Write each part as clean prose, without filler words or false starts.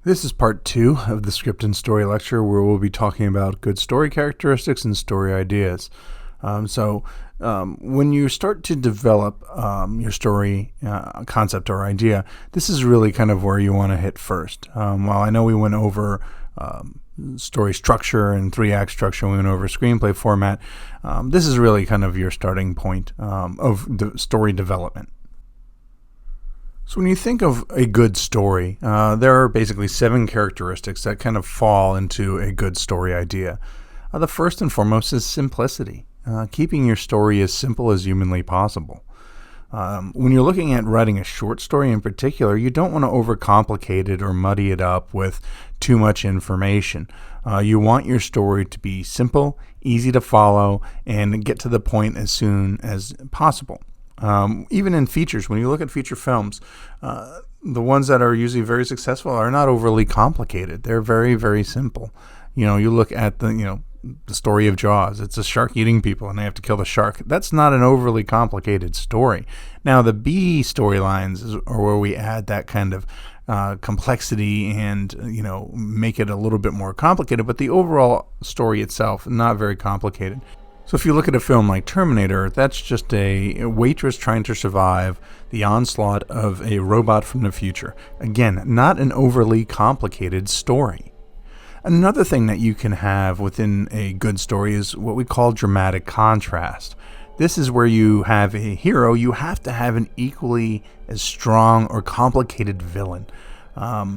This is part two of the script and story lecture where we'll be talking about good story characteristics and story ideas. When you start to develop your story concept or idea, this is really kind of where you want to hit first. While I know we went over story structure and three-act structure, we went over screenplay format, this is really kind of your starting point of story development. So when you think of a good story, there are basically 7 characteristics that kind of fall into a good story idea. The first and foremost is simplicity, keeping your story as simple as humanly possible. When you're looking at writing a short story in particular, you don't want to overcomplicate it or muddy it up with too much information. You want your story to be simple, easy to follow, and get to the point as soon as possible. Even in features, when you look at feature films, the ones that are usually very successful are not overly complicated. They're very, very simple. You look at the story of Jaws. It's a shark eating people and they have to kill the shark. That's not an overly complicated story. Now, the B storylines are where we add that kind of complexity and, make it a little bit more complicated, but the overall story itself, not very complicated. So if you look at a film like Terminator, that's just a waitress trying to survive the onslaught of a robot from the future. Again, not an overly complicated story. Another thing that you can have within a good story is what we call dramatic contrast. This is where you have a hero, you have to have an equally as strong or complicated villain.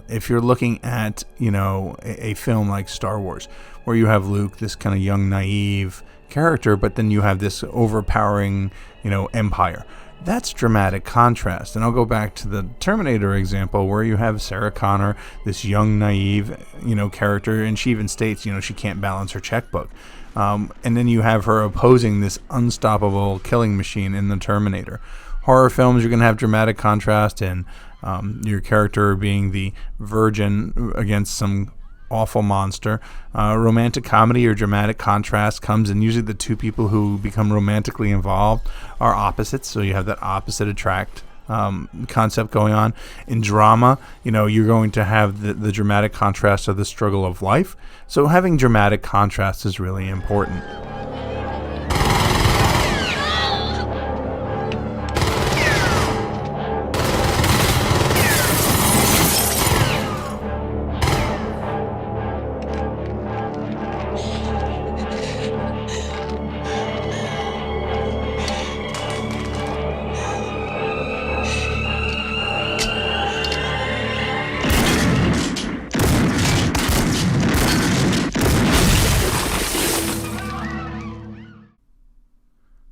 If you're looking at, a film like Star Wars, where you have Luke, this kind of young, naive character, but then you have this overpowering, empire. That's dramatic contrast. And I'll go back to the Terminator example where you have Sarah Connor, this young, naive, character, and she even states, she can't balance her checkbook. And then you have her opposing this unstoppable killing machine in the Terminator. Horror films, you're going to have dramatic contrast and your character being the virgin against some awful monster. Romantic comedy or dramatic contrast comes in usually the two people who become romantically involved are opposites, so you have that opposite attract concept going on. In drama, you're going to have the dramatic contrast of the struggle of life, so having dramatic contrast is really important.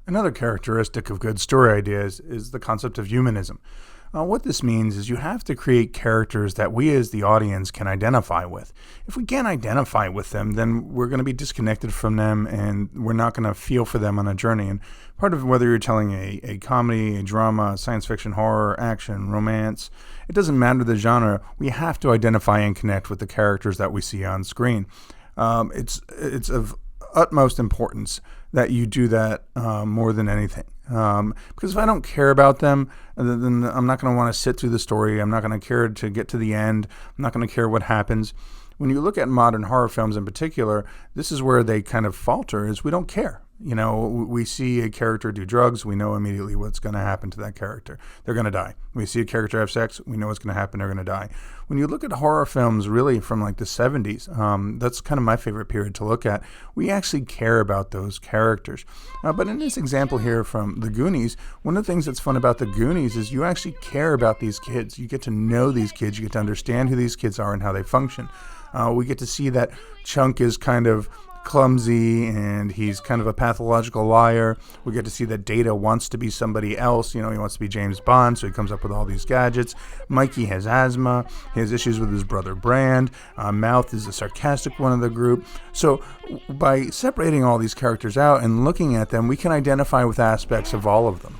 Another characteristic of good story ideas is the concept of humanism. What this means is you have to create characters that we as the audience can identify with. If we can't identify with them, then we're going to be disconnected from them and we're not going to feel for them on a journey. And part of whether you're telling a comedy, a drama, science fiction, horror, action, romance, it doesn't matter the genre, we have to identify and connect with the characters that we see on screen. It's of utmost importance that you do that more than anything. Because if I don't care about them, then I'm not going to want to sit through the story. I'm not going to care to get to the end. I'm not going to care what happens. When you look at modern horror films in particular, this is where they kind of falter, is we don't care. We see a character do drugs, we know immediately what's going to happen to that character. They're going to die. We see a character have sex, we know what's going to happen, they're going to die. When you look at horror films really from like the 70s, that's kind of my favorite period to look at. We actually care about those characters. But in this example here from The Goonies, one of the things that's fun about The Goonies is you actually care about these kids. You get to know these kids, you get to understand who these kids are and how they function. We get to see that Chunk is kind of clumsy and he's kind of a pathological liar. We get to see that Data wants to be somebody else. He wants to be James Bond, so he comes up with all these gadgets. Mikey has asthma. He has issues with his brother Brand. Mouth is the sarcastic one of the group. So by separating all these characters out and looking at them, we can identify with aspects of all of them.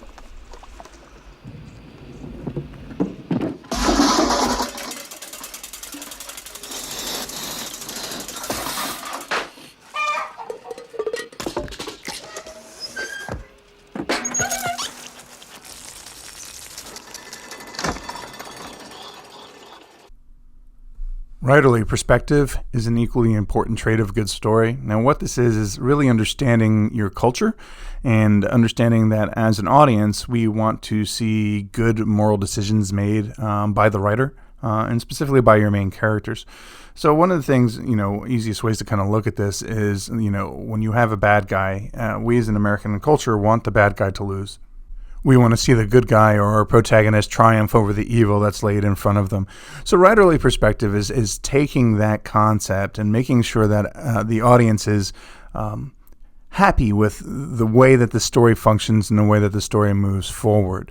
Writerly perspective is an equally important trait of a good story. Now, what this is really understanding your culture and understanding that as an audience, we want to see good moral decisions made by the writer and specifically by your main characters. So one of the things, easiest ways to kind of look at this is, when you have a bad guy, we as an American culture want the bad guy to lose. We want to see the good guy or our protagonist triumph over the evil that's laid in front of them. So writerly perspective is taking that concept and making sure that the audience is happy with the way that the story functions and the way that the story moves forward.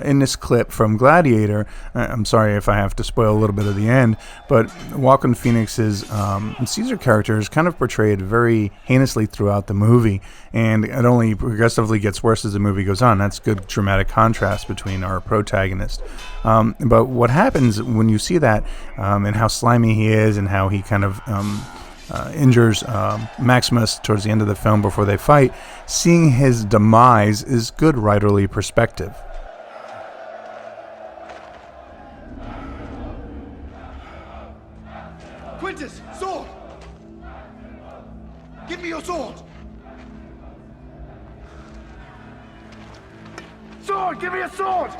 In this clip from Gladiator, I'm sorry if I have to spoil a little bit of the end, but Joaquin Phoenix's Caesar character is kind of portrayed very heinously throughout the movie, and it only progressively gets worse as the movie goes on. That's good dramatic contrast between our protagonist. But what happens when you see that and how slimy he is and how he kind of injures Maximus towards the end of the film before they fight, seeing his demise is good writerly perspective. Quintus, sword! Give me your sword! Sword! Give me a sword!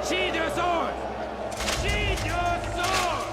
Sheathe your sword! Sheathe your sword!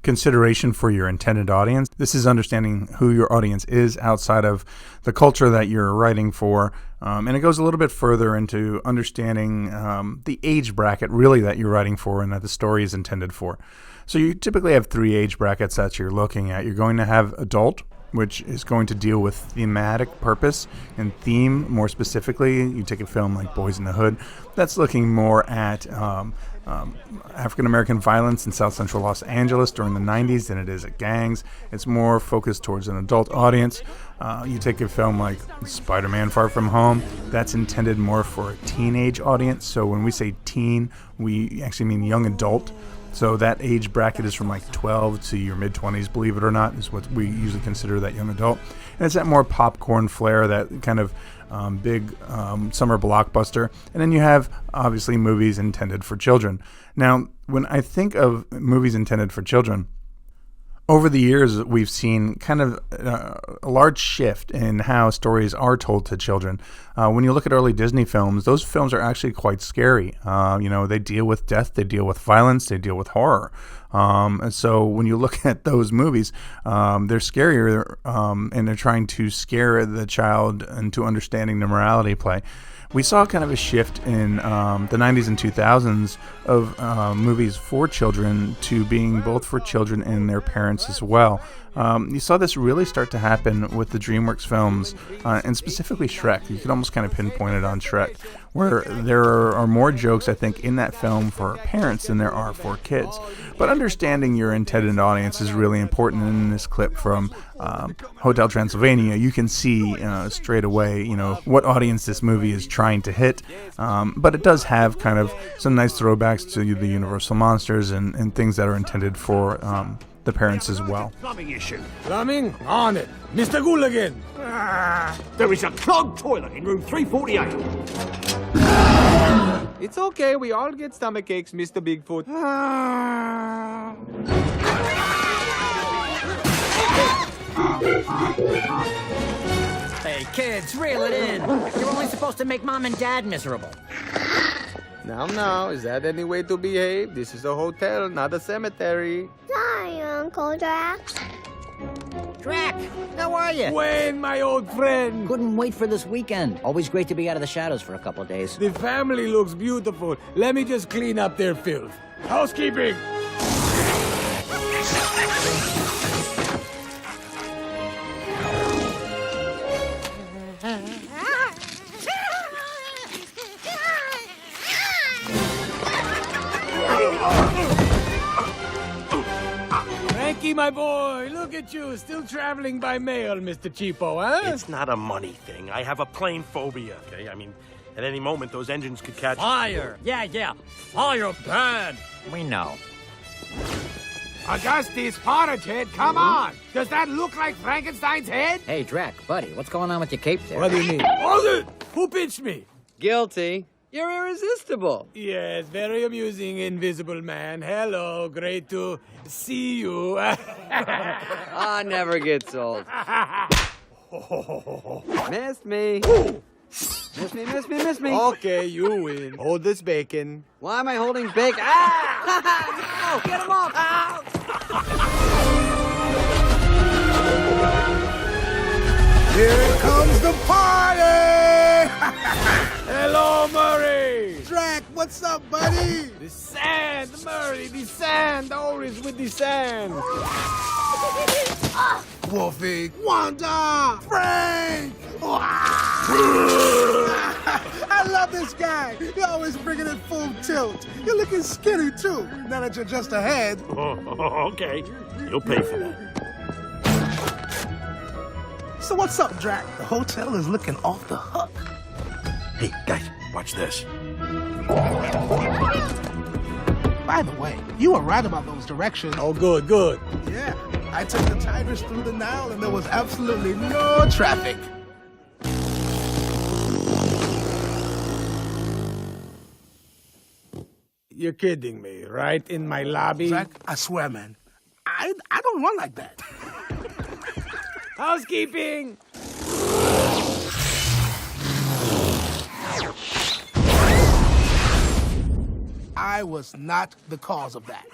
Consideration for your intended audience. This is understanding who your audience is outside of the culture that you're writing for. And it goes a little bit further into understanding the age bracket really that you're writing for and that the story is intended for. So you typically have 3 age brackets that you're looking at. You're going to have adult, which is going to deal with thematic purpose and theme more specifically. You take a film like Boys in the Hood, that's looking more at African-American violence in South Central Los Angeles during the 90s than it is at gangs. It's more focused towards an adult audience. You take a film like Spider-Man Far From Home, that's intended more for a teenage audience. So when we say teen, we actually mean young adult. So that age bracket is from like 12 to your mid-20s, believe it or not, is what we usually consider that young adult. And it's that more popcorn flair, that kind of big summer blockbuster. And then you have, obviously, movies intended for children. Now, when I think of movies intended for children, over the years, we've seen kind of a large shift in how stories are told to children. When you look at early Disney films, those films are actually quite scary. They deal with death, they deal with violence, they deal with horror. And so when you look at those movies, they're scarier and they're trying to scare the child into understanding the morality play. We saw kind of a shift in the 90s and 2000s of movies for children to being both for children and their parents as well. You saw this really start to happen with the DreamWorks films, and specifically Shrek. You could almost kind of pinpoint it on Shrek, where there are more jokes, I think, in that film for parents than there are for kids. But understanding your intended audience is really important. In this clip from Hotel Transylvania, you can see straight away, what audience this movie is trying to hit. But it does have kind of some nice throwbacks to the Universal monsters and things that are intended for the parents as well. Plumbing issue. Plumbing? On it. Mr. Gooligan. There is a clogged toilet in room 348. It's okay, we all get stomach aches, Mr. Bigfoot. Hey, kids, reel it in. You're only supposed to make Mom and Dad miserable. Now, is that any way to behave? This is a hotel, not a cemetery. Sorry, Uncle Drac. Drac, how are you? Wayne, my old friend. Couldn't wait for this weekend. Always great to be out of the shadows for a couple of days. The family looks beautiful. Let me just clean up their filth. Housekeeping. Frankie, my boy, look at you, still traveling by mail, Mr. Cheapo, huh? It's not a money thing. I have a plane phobia, okay? I mean, at any moment, those engines could catch... Fire! Yeah. Fire bad! We know. Augustus Porridge Head, come on! Does that look like Frankenstein's head? Hey, Drac, buddy, what's going on with your cape there? What do you mean? Hold it! Who pinched me? Guilty. You're irresistible. Yes, very amusing, Invisible Man. Hello, great to see you. Never gets old. Missed me. Miss me. Okay, you win. Hold this bacon. Why am I holding bacon? Ah! No, get him off! Here comes the party! Hello, Murray! Drac, what's up, buddy? The sand, Murray, the sand, always with the sand. Wolfie, Wanda, Frank! I love this guy. You're always bringing it full tilt. You're looking skinny, too, now that you're just ahead. Okay, you'll pay for that. So what's up, Drac? The hotel is looking off the hook. Hey, guys, watch this. By the way, you were right about those directions. Oh, good, good. Yeah, I took the Tigers through the Nile and there was absolutely no traffic. You're kidding me, right? In my lobby? Drac, I swear, man, I don't run like that. Housekeeping! I was not the cause of that.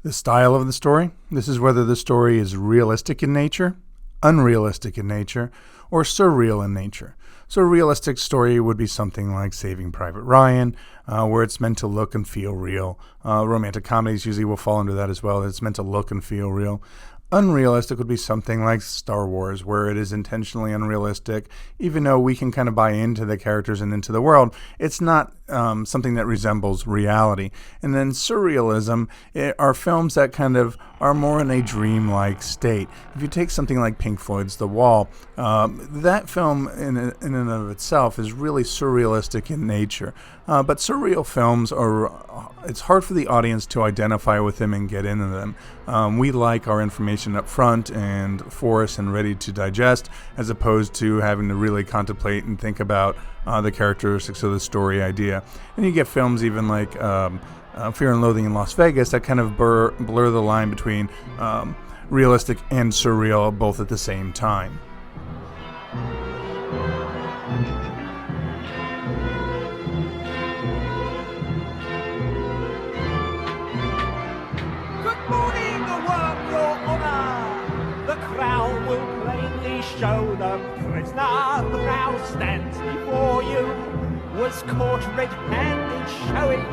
The style of the story. This is whether the story is realistic in nature, unrealistic in nature, or surreal in nature. So a realistic story would be something like Saving Private Ryan, where it's meant to look and feel real. Romantic comedies usually will fall under that as well. It's meant to look and feel real. Unrealistic would be something like Star Wars, where it is intentionally unrealistic. Even though we can kind of buy into the characters and into the world, it's not something that resembles reality. And then surrealism are films that kind of are more in a dreamlike state. If you take something like Pink Floyd's The Wall, that film in and of itself is really surrealistic in nature. But surreal films it's hard for the audience to identify with them and get into them. We like our information up front and for us and ready to digest, as opposed to having to really contemplate and think about the characteristics of the story idea. And you get films even like Fear and Loathing in Las Vegas that kind of blur the line between realistic and surreal both at the same time. Show the prisoner the brow stands before you was caught red-handed showing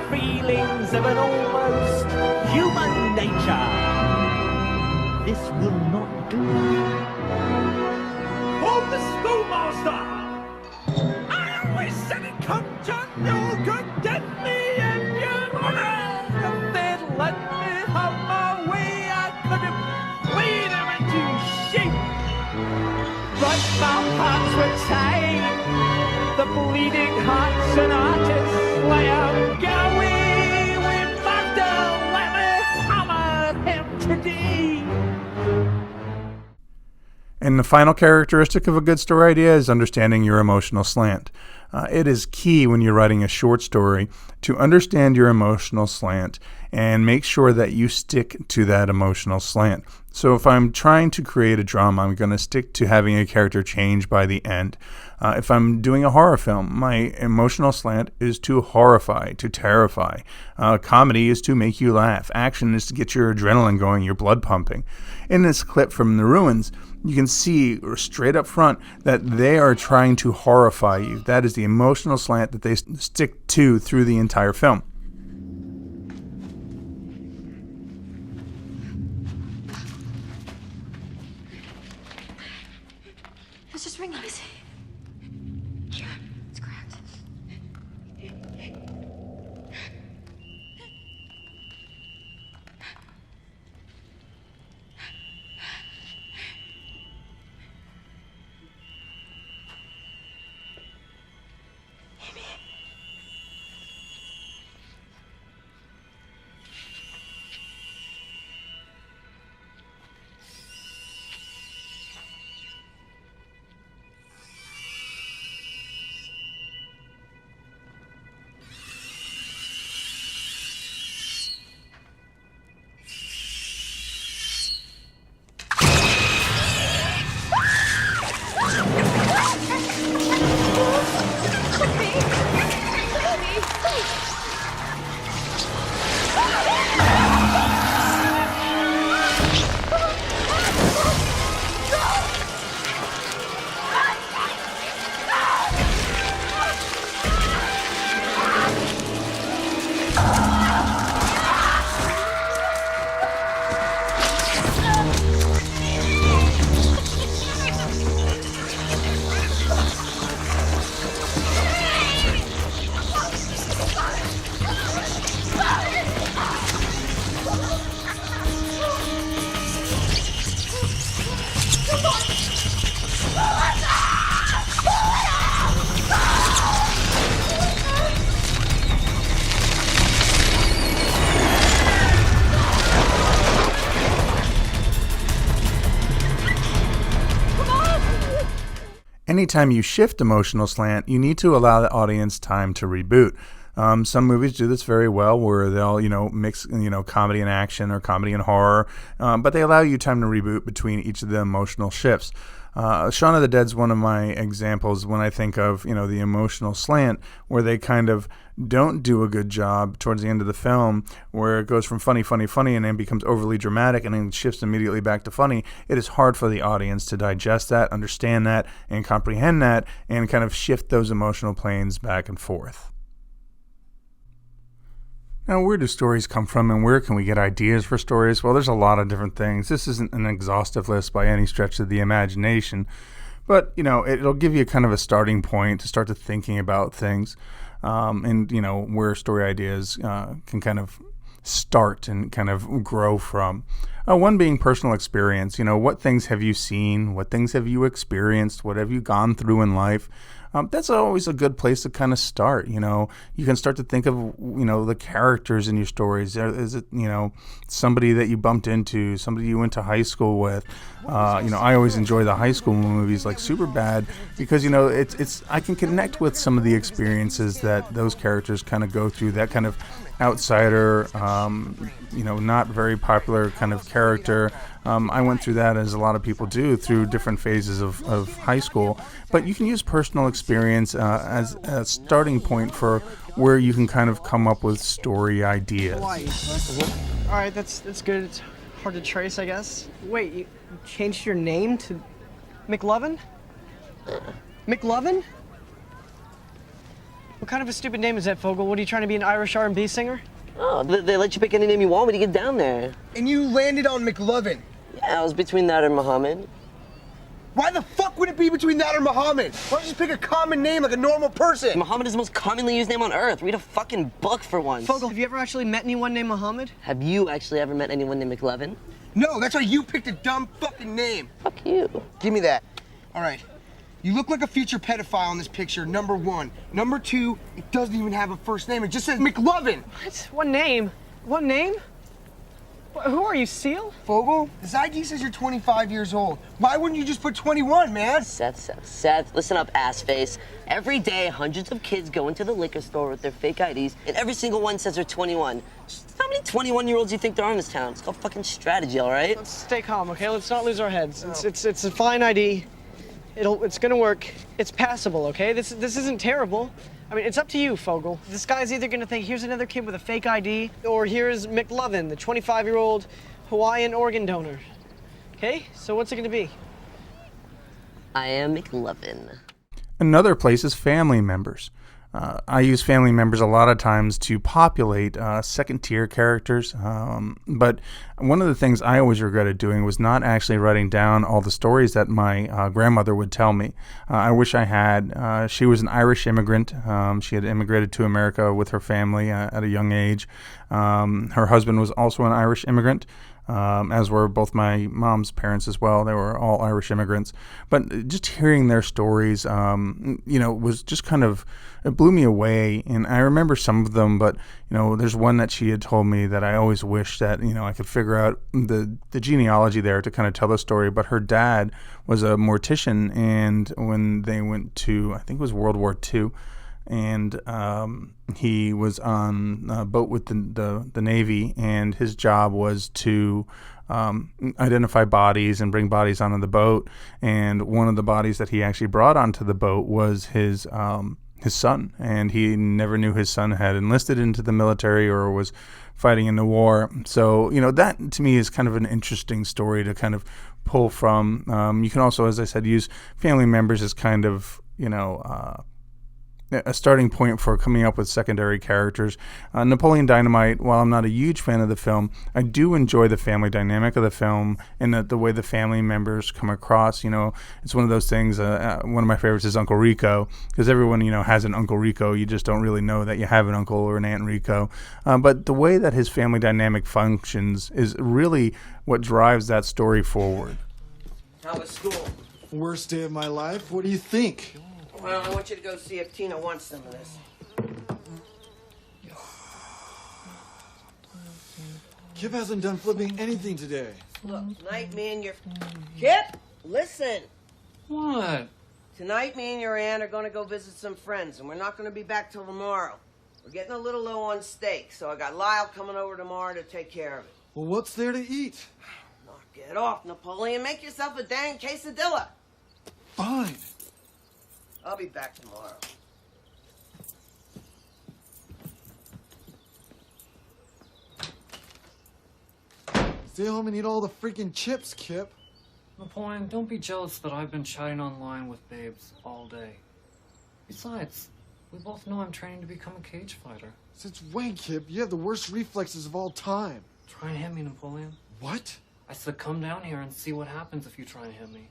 feelings of an almost human nature. This will not do. For the schoolmaster, I always said it come to no good, get me and your honor. If they'd let me have my way, I could have bleed him into shape. But my hearts were tied, the bleeding hearts and artists lay out going. And the final characteristic of a good story idea is understanding your emotional slant. It is key when you're writing a short story to understand your emotional slant and make sure that you stick to that emotional slant. So if I'm trying to create a drama, I'm going to stick to having a character change by the end. If I'm doing a horror film, my emotional slant is to horrify, to terrify. Comedy is to make you laugh. Action is to get your adrenaline going, your blood pumping. In this clip from The Ruins, you can see straight up front that they are trying to horrify you. That is the emotional slant that they stick to through the entire film. Let's just ring. Let me see. Yeah, it's cracked. Anytime you shift emotional slant, you need to allow the audience time to reboot. Some movies do this very well, where they'll, mix, comedy and action or comedy and horror, but they allow you time to reboot between each of the emotional shifts. Shaun of the Dead's one of my examples when I think of, the emotional slant, where they kind of don't do a good job towards the end of the film, where it goes from funny, and then becomes overly dramatic and then shifts immediately back to funny. It is hard for the audience to digest that, understand that, and comprehend that, and kind of shift those emotional planes back and forth. Now, where do stories come from, and where can we get ideas for stories? Well, there's a lot of different things. This isn't an exhaustive list by any stretch of the imagination, but, it'll give you kind of a starting point to start to thinking about things, and, where story ideas can kind of start and kind of grow from. One being personal experience. What things have you seen? What things have you experienced? What have you gone through in life? That's always a good place to kind of start. You can start to think of, the characters in your stories. Is it, somebody that you bumped into, somebody you went to high school with? I always enjoy the high school movies like Superbad because, it's I can connect with some of the experiences that those characters kind of go through, that kind of outsider, not very popular kind of character. I went through that, as a lot of people do, through different phases of high school. But you can use personal experience as a starting point for where you can kind of come up with story ideas. All right, that's good. It's hard to trace, I guess. Wait, you changed your name to McLovin? McLovin? What kind of a stupid name is that, Fogel? What, are you trying to be an Irish R&B singer? Oh, they let you pick any name you want when you get down there. And you landed on McLovin. Yeah, I was between that and Muhammad. Why the fuck would it be between that or Muhammad? Why don't you just pick a common name like a normal person? Muhammad is the most commonly used name on earth. Read a fucking book for once. Fogel, have you ever actually met anyone named Muhammad? Have you actually ever met anyone named McLovin? No, that's why you picked a dumb fucking name. Fuck you. Give me that. All right. You look like a future pedophile in this picture, number one. Number two, it doesn't even have a first name. It just says McLovin. What? What name? What name? Who are you, Seal? Fogel, this ID says you're 25 years old. Why wouldn't you just put 21, man? Seth, listen up, ass face. Every day, hundreds of kids go into the liquor store with their fake IDs, and every single one says they're 21. How many 21-year-olds do you think there are in this town? It's called fucking strategy, all right? Let's stay calm, okay? Let's not lose our heads. It's a fine ID. It's gonna work. It's passable, okay? This isn't terrible. I mean, it's up to you, Fogel. This guy's either gonna think, here's another kid with a fake ID, or here's McLovin, the 25-year-old Hawaiian organ donor. Okay? So what's it gonna be? I am McLovin. Another place is family members. I use family members a lot of times to populate second-tier characters, but one of the things I always regretted doing was not actually writing down all the stories that my grandmother would tell me. I wish I had. She was an Irish immigrant. She had immigrated to America with her family at a young age. Her husband was also an Irish immigrant. As were both my mom's parents as well. They were all Irish immigrants. But just hearing their stories, was just kind of, it blew me away. And I remember some of them, but, there's one that she had told me that I always wish that, I could figure out the genealogy there to kind of tell the story. But her dad was a mortician, and when they went to, I think it was World War II, and he was on a boat with the Navy, and his job was to identify bodies and bring bodies onto the boat. And one of the bodies that he actually brought onto the boat was his son, and he never knew his son had enlisted into the military or was fighting in the war. So, that to me is kind of an interesting story to kind of pull from. You can also, as I said, use family members as kind of, a starting point for coming up with secondary characters. Napoleon Dynamite, while I'm not a huge fan of the film, I do enjoy the family dynamic of the film and the way the family members come across. It's one of those things, one of my favorites is Uncle Rico, because everyone, has an Uncle Rico. You just don't really know that you have an uncle or an Aunt Rico. But the way that his family dynamic functions is really what drives that story forward. How was school? Worst day of my life? What do you think? Well, I want you to go see if Tina wants some of this. Kip hasn't done flipping anything today. Look, tonight me and your... Kip, listen. What? Tonight me and your aunt are going to go visit some friends, and we're not going to be back till tomorrow. We're getting a little low on steak, so I got Lyle coming over tomorrow to take care of it. Well, what's there to eat? Knock it off, Napoleon. Make yourself a dang quesadilla. Fine. I'll be back tomorrow. Stay home and eat all the freaking chips, Kip. Napoleon, don't be jealous that I've been chatting online with babes all day. Besides, we both know I'm training to become a cage fighter. Since when, Kip? You have the worst reflexes of all time. Try and hit me, Napoleon. What? I said come down here and see what happens if you try and hit me.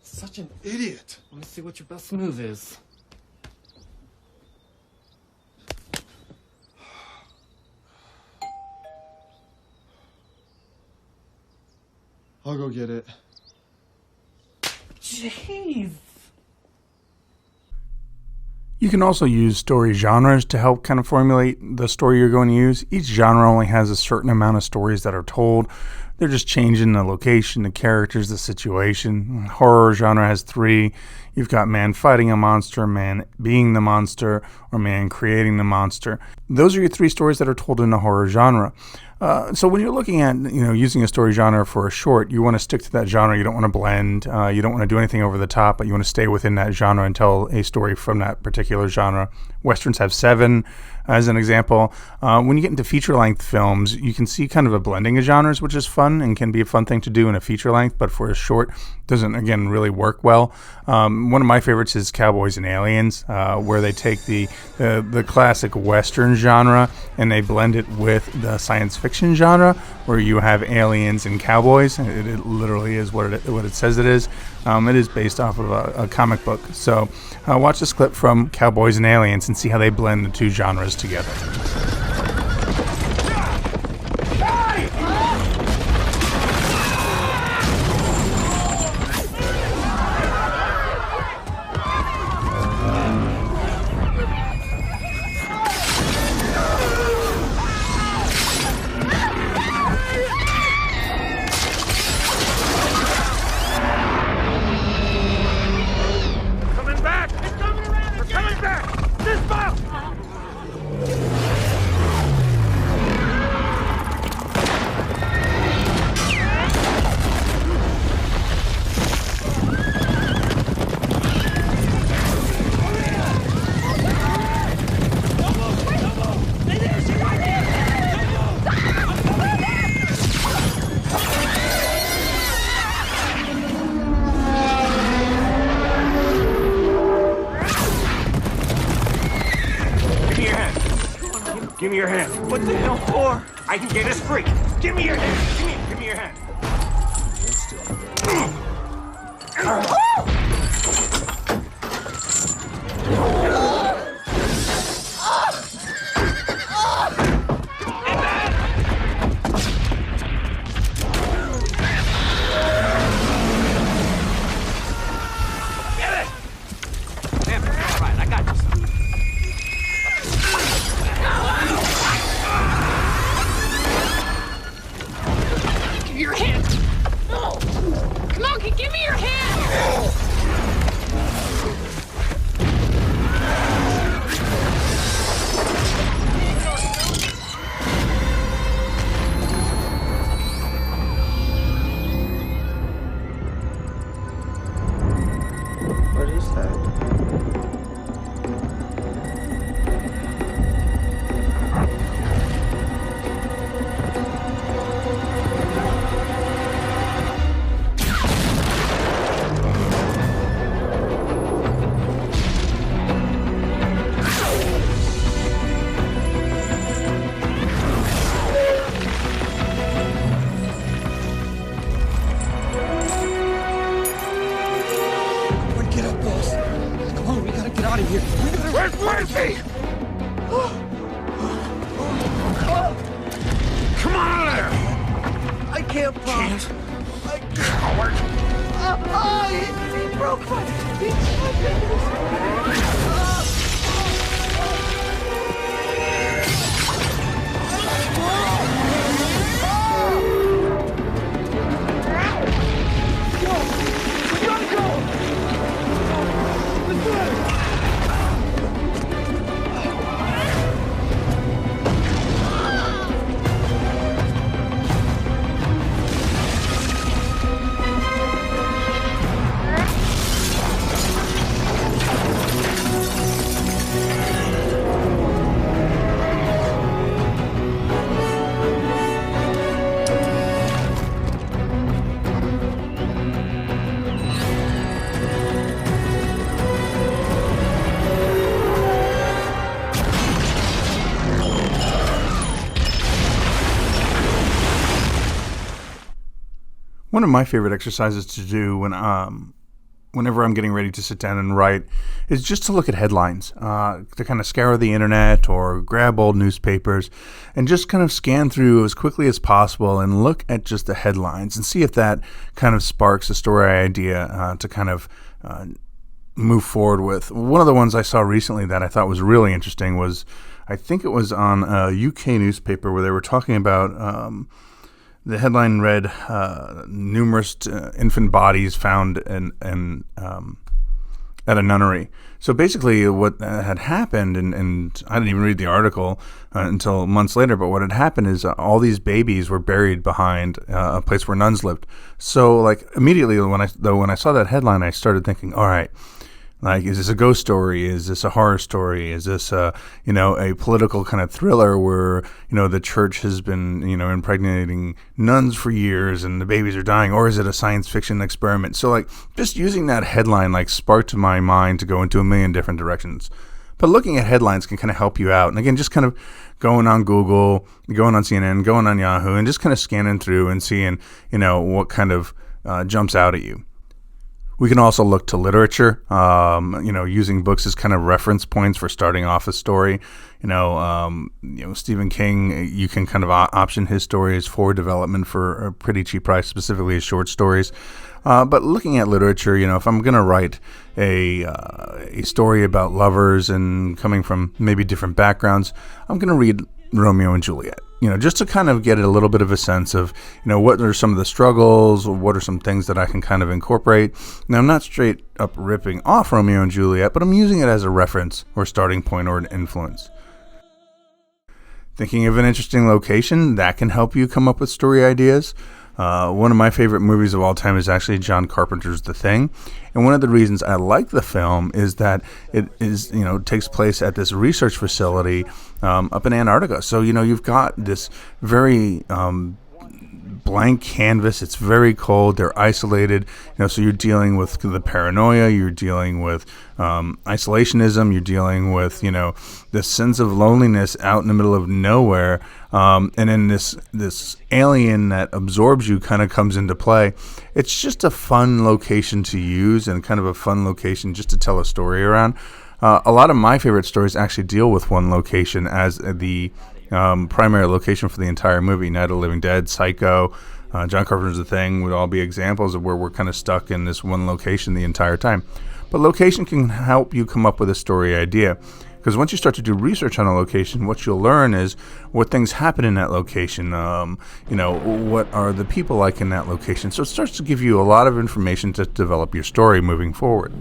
Such an idiot. Let me see what your best move is. I'll go get it. Jeez. You can also use story genres to help kind of formulate the story you're going to use. Each genre only has a certain amount of stories that are told. They're just changing the location, the characters, the situation. Horror genre has 3. You've got man fighting a monster, man being the monster, or man creating the monster. Those are your 3 stories that are told in the horror genre. So when you're looking at using a story genre for a short, you want to stick to that genre. You don't want to blend. You don't want to do anything over the top, but you want to stay within that genre and tell a story from that particular genre. Westerns have 7, as an example. When you get into feature-length films, you can see kind of a blending of genres, which is fun and can be a fun thing to do in a feature-length, but for a short, doesn't, again, really work well. One of my favorites is Cowboys and Aliens, where they take the classic Western genre and they blend it with the science fiction genre, where you have aliens and cowboys. It literally is what it says it is. It is based off of a comic book. So watch this clip from Cowboys and Aliens and see how they blend the 2 genres together. your hand. What the hell for? I can get us free. Give me your hand. Give me your hand. Your hand! No! Come on, give me your hand! What is that? Get up, boss. Come on, we gotta get out of here. Where's he? Come on out of there! I can't, Pops. I can't. Coward! He broke my... One of my favorite exercises to do whenever I'm getting ready to sit down and write is just to look at headlines, to kind of scour the internet or grab old newspapers and just kind of scan through as quickly as possible and look at just the headlines and see if that kind of sparks a story idea to kind of move forward with. One of the ones I saw recently that I thought was really interesting was, I think it was on a UK newspaper where they were talking about the headline read, numerous infant bodies found at a nunnery. So basically what had happened, and I didn't even read the article until months later, but what had happened is all these babies were buried behind a place where nuns lived. So like immediately when I saw that headline, I started thinking, all right, like, is this a ghost story? Is this a horror story? Is this a political kind of thriller where, the church has been, impregnating nuns for years and the babies are dying? Or is it a science fiction experiment? So, like, just using that headline, like, sparked my mind to go into a million different directions. But looking at headlines can kind of help you out. And again, just kind of going on Google, going on CNN, going on Yahoo, and just kind of scanning through and seeing, what kind of jumps out at you. We can also look to literature, using books as kind of reference points for starting off a story. Stephen King, you can kind of option his stories for development for a pretty cheap price, specifically his short stories. But looking at literature, if I'm going to write a story about lovers and coming from maybe different backgrounds, I'm going to read Romeo and Juliet. Just to kind of get a little bit of a sense of, what are some of the struggles, or what are some things that I can kind of incorporate. Now, I'm not straight up ripping off Romeo and Juliet, but I'm using it as a reference or starting point or an influence. Thinking of an interesting location, that can help you come up with story ideas. One of my favorite movies of all time is actually John Carpenter's The Thing. And one of the reasons I like the film is that it is, takes place at this research facility up in Antarctica. So, you've got this very blank canvas. It's very cold. They're isolated. So you're dealing with the paranoia. You're dealing with isolationism. You're dealing with the sense of loneliness out in the middle of nowhere. And then this alien that absorbs you kind of comes into play. It's just a fun location to use and kind of a fun location just to tell a story around. A lot of my favorite stories actually deal with one location as the primary location for the entire movie. Night of the Living Dead, Psycho, John Carpenter's The Thing would all be examples of where we're kind of stuck in this one location the entire time. But location can help you come up with a story idea. Because once you start to do research on a location, what you'll learn is what things happen in that location, what are the people like in that location. So it starts to give you a lot of information to develop your story moving forward.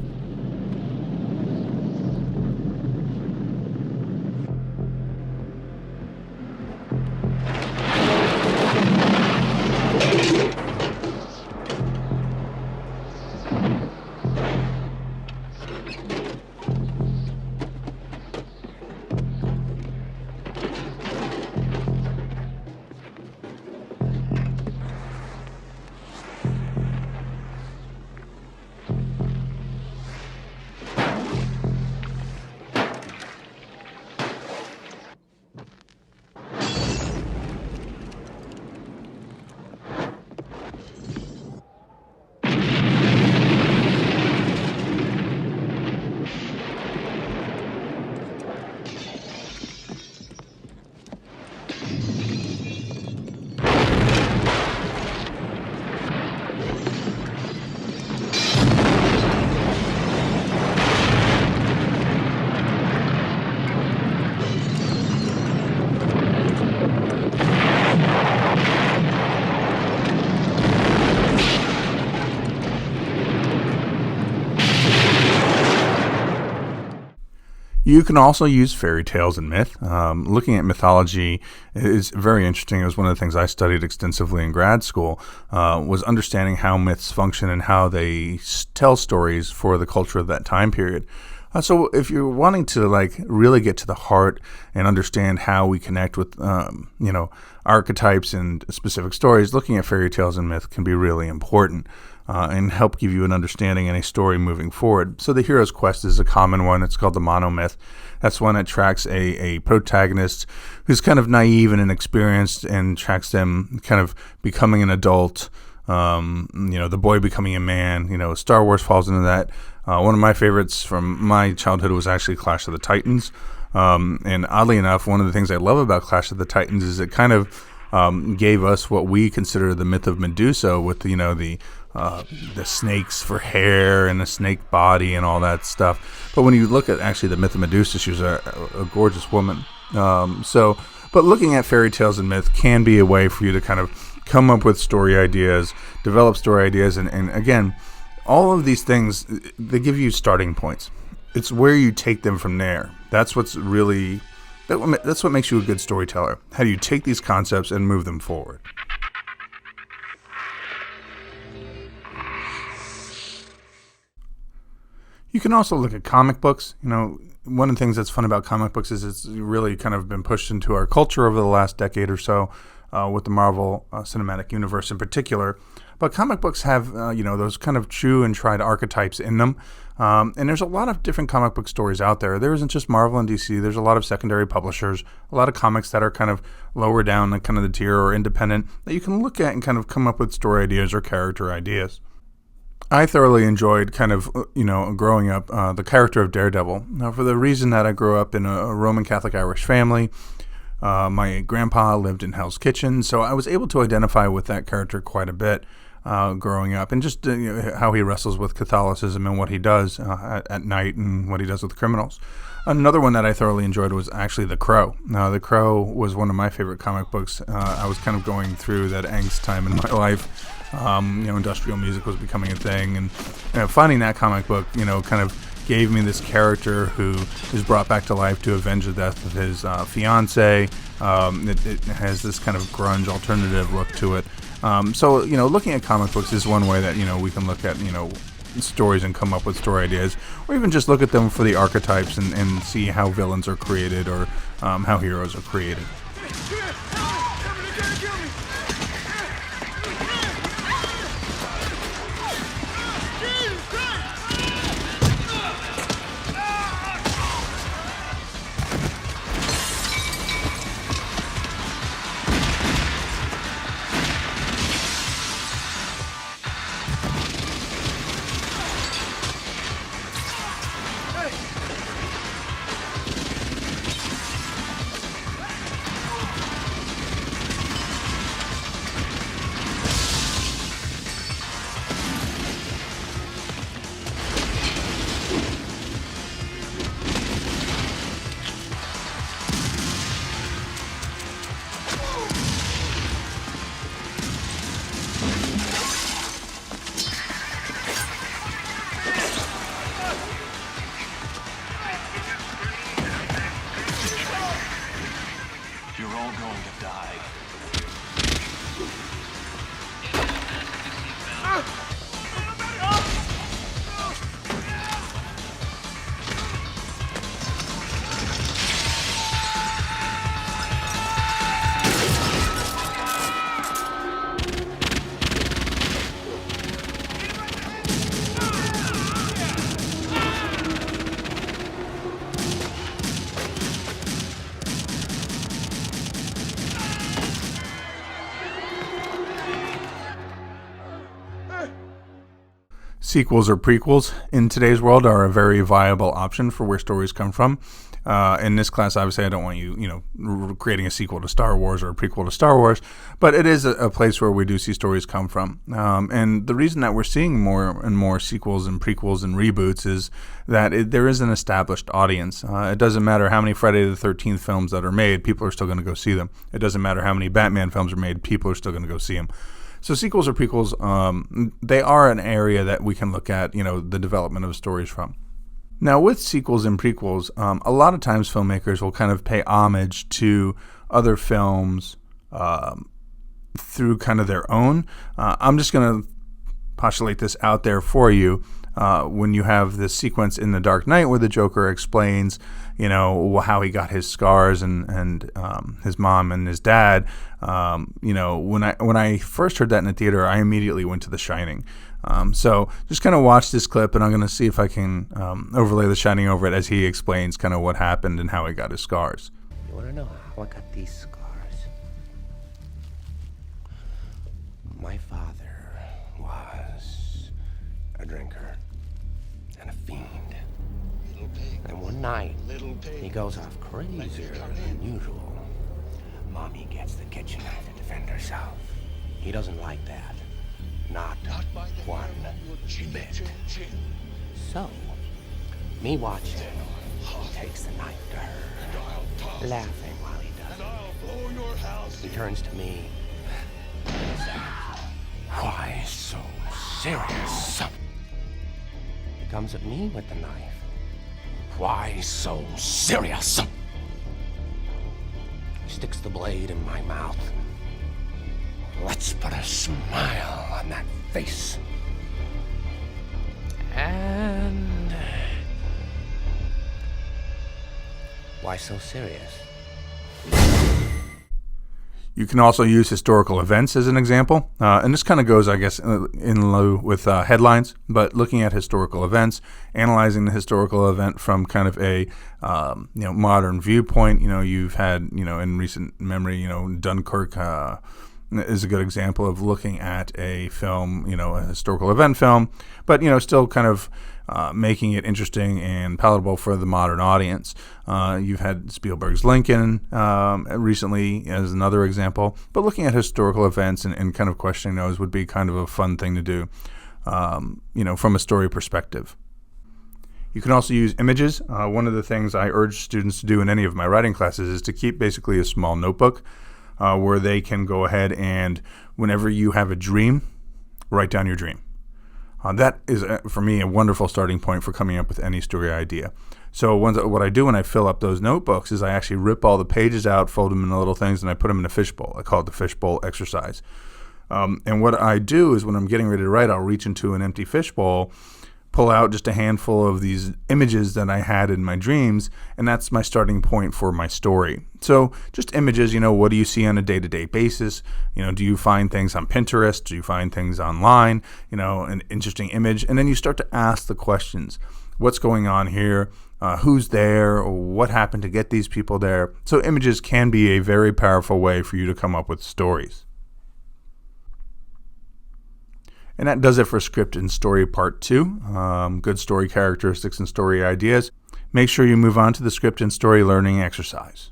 You can also use fairy tales and myth. Looking at mythology is very interesting. It was one of the things I studied extensively in grad school, was understanding how myths function and how they tell stories for the culture of that time period. So if you're wanting to really get to the heart and understand how we connect with archetypes and specific stories, looking at fairy tales and myth can be really important. And help give you an understanding and a story moving forward. So the hero's quest is a common one. It's called the monomyth. That's one that tracks a protagonist who's kind of naive and inexperienced and tracks them kind of becoming an adult, the boy becoming a man. Star Wars falls into that. One of my favorites from my childhood was actually Clash of the Titans. And oddly enough, one of the things I love about Clash of the Titans is it kind of gave us what we consider the myth of Medusa with the snakes for hair and the snake body and all that stuff. But when you look at actually the myth of Medusa, she was a gorgeous woman. But looking at fairy tales and myth can be a way for you to kind of come up with story ideas, develop story ideas, and again, all of these things, they give you starting points. It's where you take them from there. That's what makes you a good storyteller. How do you take these concepts and move them forward? You can also look at comic books. One of the things that's fun about comic books is it's really kind of been pushed into our culture over the last decade or so, with the Marvel Cinematic Universe in particular. But comic books have, those kind of true and tried archetypes in them. And there's a lot of different comic book stories out there. There isn't just Marvel and DC. There's a lot of secondary publishers, a lot of comics that are kind of lower down the kind of the tier or independent that you can look at and kind of come up with story ideas or character ideas. I thoroughly enjoyed kind of, growing up, the character of Daredevil. Now, for the reason that I grew up in a Roman Catholic Irish family, my grandpa lived in Hell's Kitchen, so I was able to identify with that character quite a bit growing up, and just how he wrestles with Catholicism and what he does at night and what he does with criminals. Another one that I thoroughly enjoyed was actually The Crow. Now, The Crow was one of my favorite comic books. I was kind of going through that angst time in my life. Industrial music was becoming a thing, and finding that comic book, kind of gave me this character who is brought back to life to avenge the death of his fiance. It has this kind of grunge alternative look to it. So looking at comic books is one way that we can look at stories and come up with story ideas, or even just look at them for the archetypes and see how villains are created or how heroes are created. Sequels or prequels in today's world are a very viable option for where stories come from. In this class, obviously, I don't want you, creating a sequel to Star Wars or a prequel to Star Wars, but it is a place where we do see stories come from. And the reason that we're seeing more and more sequels and prequels and reboots is that there is an established audience. It doesn't matter how many Friday the 13th films that are made, people are still going to go see them. It doesn't matter how many Batman films are made, people are still going to go see them. So sequels or prequels, they are an area that we can look at, the development of stories from. Now, with sequels and prequels, a lot of times filmmakers will kind of pay homage to other films through kind of their own. I'm just going to postulate this out there for you. When you have this sequence in The Dark Knight where the Joker explains, how he got his scars and his mom and his dad, when I first heard that in the theater, I immediately went to The Shining. So just kind of watch this clip, and I'm going to see if I can overlay The Shining over it as he explains kind of what happened and how he got his scars. You want to know how I got these scars? My father was a drinker and a fiend. And one night, he goes off crazier than usual. Mommy gets the kitchen knife to defend herself. He doesn't like that. Not one bit. So, me watching, he takes the knife to her, laughing while he does it. He turns to me and says, "Why so serious?" He comes at me with the knife. "Why so serious?" He sticks the blade in my mouth. Let's put a smile on that face. And why so serious? You can also use historical events as an example. And this kind of goes, I guess, in lieu with headlines, but looking at historical events, analyzing the historical event from kind of a modern viewpoint. You've had, in recent memory, Dunkirk is a good example of looking at a film, a historical event film, but, still kind of making it interesting and palatable for the modern audience. You've had Spielberg's Lincoln recently as another example, but looking at historical events and kind of questioning those would be kind of a fun thing to do, from a story perspective. You can also use images. One of the things I urge students to do in any of my writing classes is to keep basically a small notebook where they can go ahead and, whenever you have a dream, write down your dream. That is, for me, a wonderful starting point for coming up with any story idea. So what I do when I fill up those notebooks is I actually rip all the pages out, fold them into little things, and I put them in a fishbowl. I call it the fishbowl exercise. And what I do is when I'm getting ready to write, I'll reach into an empty fishbowl, pull out just a handful of these images that I had in my dreams, and that's my starting point for my story. So just images, what do you see on a day-to-day basis? Do you find things on Pinterest? Do you find things online? An interesting image. And then you start to ask the questions. What's going on here? Who's there? What happened to get these people there? So images can be a very powerful way for you to come up with stories. And that does it for script and story part 2. Good story characteristics and story ideas. Make sure you move on to the script and story learning exercise.